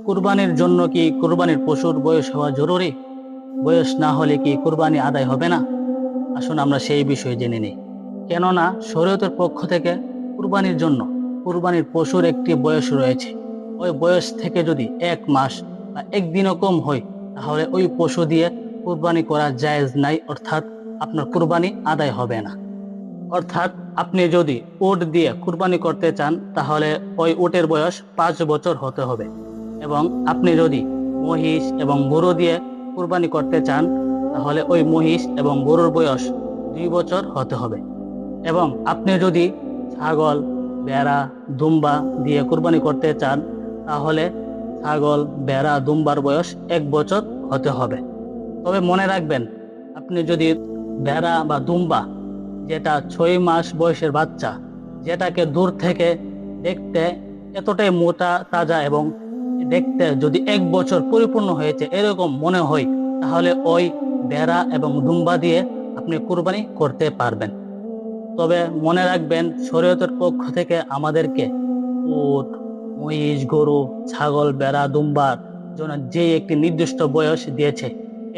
কুরবানির জন্য কি কুরবানির পশুর বয়স হওয়া জরুরি? বয়স না হলে কি কুরবানি আদায় হবে না? আসুন আমরা সেই বিষয়ে জেনে নিই। কেননা শরীয়তের পক্ষ থেকে কুরবানির জন্য কুরবানির পশুর একটি বয়স রয়েছে। ওই বয়স থেকে যদি 1 মাস বা একদিনও কম হয়, তাহলে ওই পশু দিয়ে কুরবানি করা জায়েজ নাই, অর্থাৎ আপনার কুরবানি আদায় হবে না। অর্থাৎ আপনি যদি উট দিয়ে কুরবানি করতে চান, তাহলে ওই উটের বয়স 5 বছর হতে হবে। এবং আপনি যদি মহিষ এবং গরু দিয়ে কুরবানি করতে চান, তাহলে ওই মহিষ এবং গরুর বয়স 2 বছর হতে হবে। এবং আপনি যদি ছাগল, ভেড়া, দুম্বা দিয়ে কুরবানি করতে চান, তাহলে ছাগল, ভেড়া, দুম্বার বয়স 1 বছর হতে হবে। তবে মনে রাখবেন, আপনি যদি ভেড়া বা দুম্বা, যেটা 6 মাস বয়সের বাচ্চা, যেটাকে দূর থেকে দেখতে এতটাই মোটা তাজা এবং দেখতে যদি 1 বছর পরিপূর্ণ হয়েছে এরকম মনে হয়, তাহলে ওই ভেড়া এবং দুম্বা দিয়ে আপনি কুরবানি করতে পারবেন। তবে মনে রাখবেন, শরীয়তের পক্ষ থেকে আমাদেরকে উট, মহিষ, গরু, ছাগল, ভেড়া, দুম্বার জন্য যে একটি নির্দিষ্ট বয়স দিয়েছে,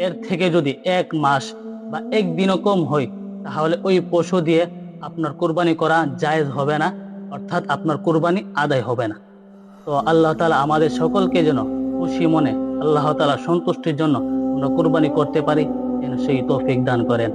এর থেকে যদি 1 মাস বা একদিনও কম হয়, তাহলে ওই পশু দিয়ে আপনার কুরবানি করা জায়েজ হবে না, অর্থাৎ আপনার কুরবানি আদায় হবে না। তো আল্লাহ তাআলা আমাদের সকলকে যেন খুশি মনে, আল্লাহ তাআলা সন্তুষ্টির জন্য আমরা কুরবানি করতে পারি, যেন সেই তৌফিক দান করেন।